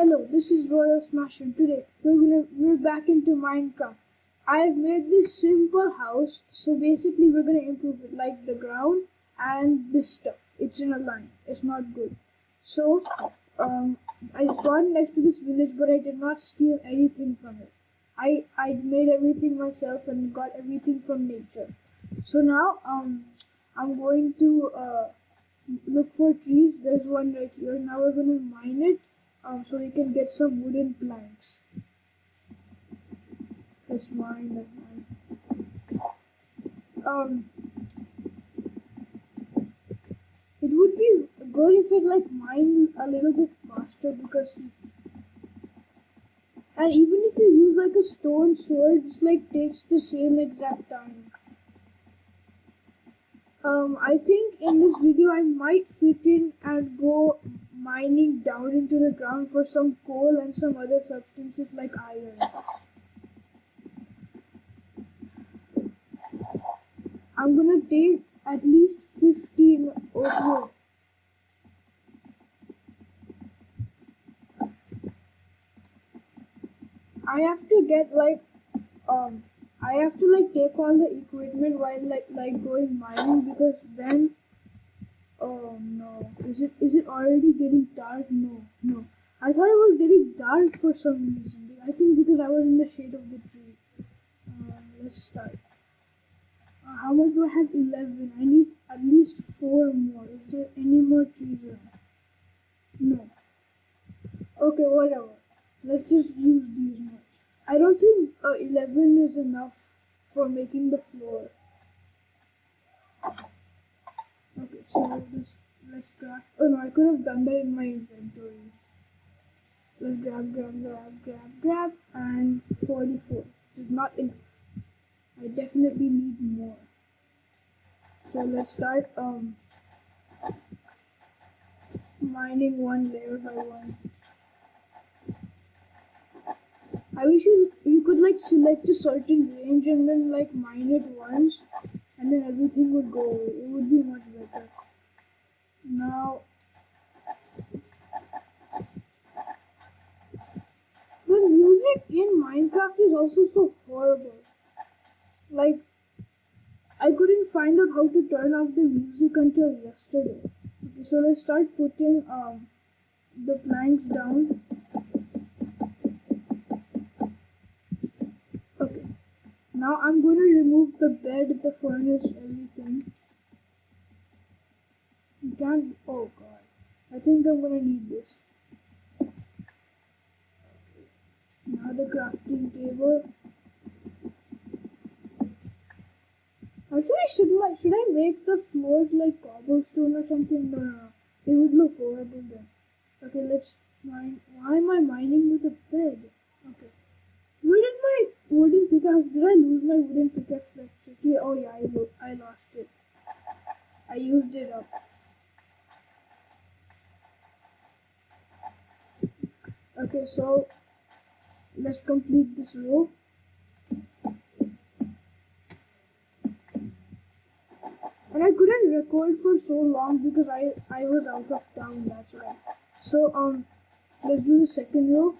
Hello, this is Royal Smasher. Today we're back into Minecraft. I've made this simple house, so basically we're gonna improve it, like the ground and this stuff. It's in a line. It's not good. So I spawned next to this village, but I did not steal anything from it. I made everything myself and got everything from nature. So now I'm going to look for trees. There's one right here. Now we're gonna mine it so we can get some wooden planks. Let's mine that mine. It would be good if it like mined a little bit faster because, and even if you use like a stone sword, it's like takes the same exact time. I think in this video I might fit in and go mining down into the ground for some coal and some other substances like iron. I'm gonna take at least 15 oak wood. I have to get like I have to like take all the equipment while like going mining because then oh no. Is it already getting dark? No. I thought it was getting dark for some reason. I think because I was in the shade of the tree. Let's start. How much do I have? 11. I need at least 4 more. Is there any more trees around? No. Okay, whatever. Let's just use these much. I don't think 11 is enough for making the floor. Okay, so let's craft. Oh no, I could have done that in my inventory. Let's grab, and 44. Which is not enough. I definitely need more. So let's start mining one layer by one. I wish you could like select a certain range and then like mine it once and then everything would go away. It would be much better. Now the music in Minecraft is also so horrible. Like I couldn't find out how to turn off the music until yesterday. Okay, so let's start putting the planks down. Okay. Now I'm going to remove the bed, the furnace, everything. You can't. Oh god. I think I'm going to need this. Now the crafting table. Actually, should I make the floors like cobblestone or something? No. It would look horrible then. Okay, let's mine. Why am I mining with a bed? Okay. Where did my wooden pickaxe? Did I lose my wooden pickaxe? Let's check. Yeah, oh yeah, I lost it. I used it up. Okay, so let's complete this row. And I couldn't record for so long because I was out of town, that's why. So let's do the second row.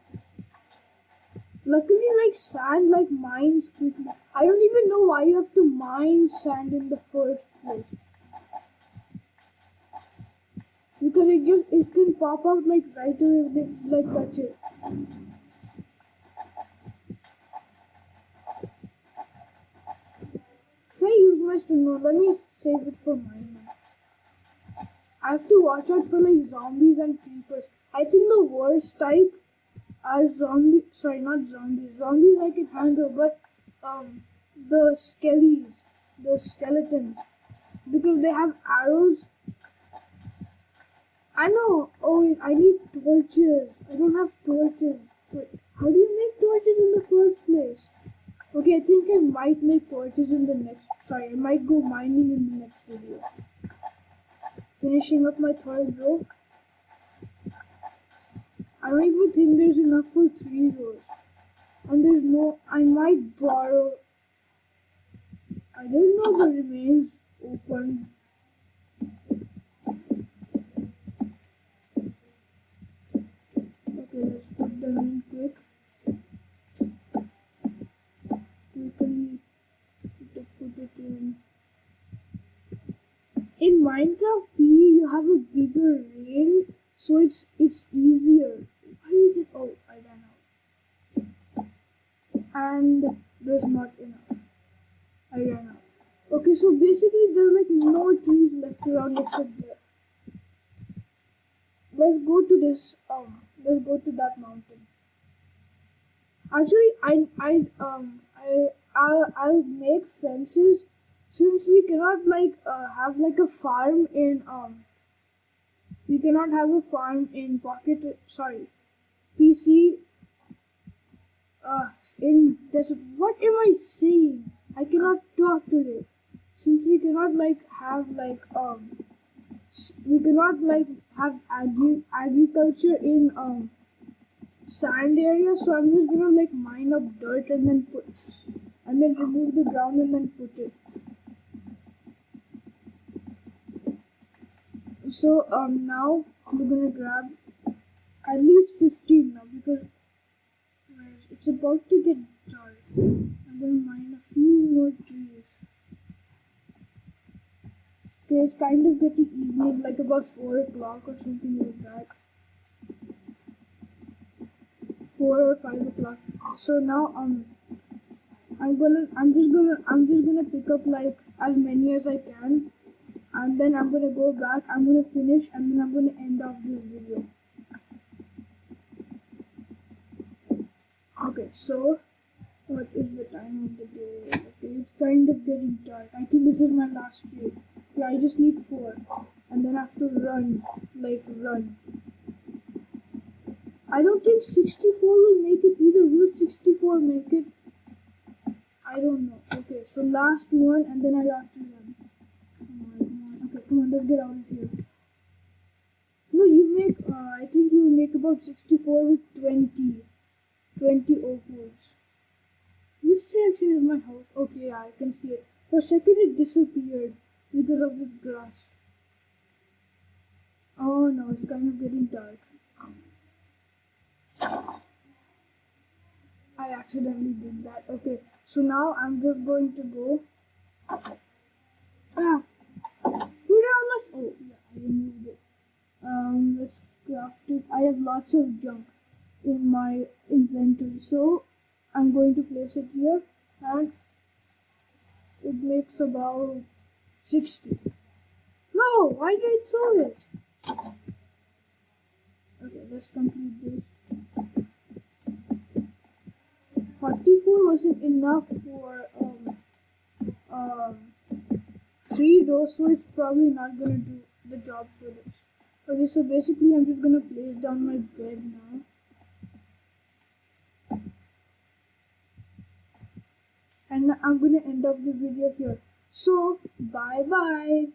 Luckily like sand like mines quickly. I don't even know why you have to mine sand in the first place. Because it can pop out like right away if they like touch it. Should I use my stone? No, let me save it for mine now. I have to watch out for like zombies and creepers. I think the worst type are zombies. Sorry, not zombies. Zombies I can handle, but the skellies, the skeletons, because they have arrows. I know. Oh wait, I need torches. I don't have torches. Wait, how do you make torches in the first place? Okay, I think I might make torches in the next. Sorry, I might go mining in the next video. Finishing up my third row. I don't even think there's enough for 3 rows. And there's no. I might borrow. I didn't know the remains open. Okay, let's have a bigger range, so it's easier. Why is it? Oh, I ran out, and there's not enough. I ran out. Okay, so basically there are like no trees left around except there. Let's go to this. Let's go to that mountain. Actually, I'll make fences since we cannot like have like a farm in we cannot have a farm in Pocket. Sorry, PC. Uh, in this. What am I saying? I cannot talk today. Since we cannot like have like we cannot like have agriculture in sand area, so I'm just gonna like mine up dirt and then remove the ground and then put it. So now we're gonna grab at least 15 now because it's about to get dark. I'm gonna mine a few more trees. Okay, it's kind of getting evening, like about 4 o'clock or something like that. 4 or 5 o'clock. So now I'm just gonna pick up like as many as I can, and then I'm gonna go back. I'm gonna finish, and then I'm gonna end off this video. Okay, so what is the time of the day? Okay, it's kind of getting dark. I think this is my last tree. Yeah, I just need 4, and then I have to run, like run. I don't think 64 will make it either. Will 64 make it? I don't know. Okay, so last one, and then I have to run. Come on. Okay, come on, let's get out of here. No, you make, I think you make about 64 with 20 oak woods. Which direction is my house? Okay, yeah, I can see it. For a second it disappeared because of this grass. Oh no, it's kind of getting dark. I accidentally did that. Okay, so now I'm just going to go. Ah, we're almost. Oh yeah, I removed it. Let's craft it. I have lots of junk in my inventory, so I'm going to place it here, and it makes about 60. No, why did I throw it? Okay, let's complete this. 44 wasn't enough for um 3 doors, so it's probably not gonna do the job for this. Okay, so basically I'm just gonna place down my bed now. And I'm gonna end up the video here. So bye bye.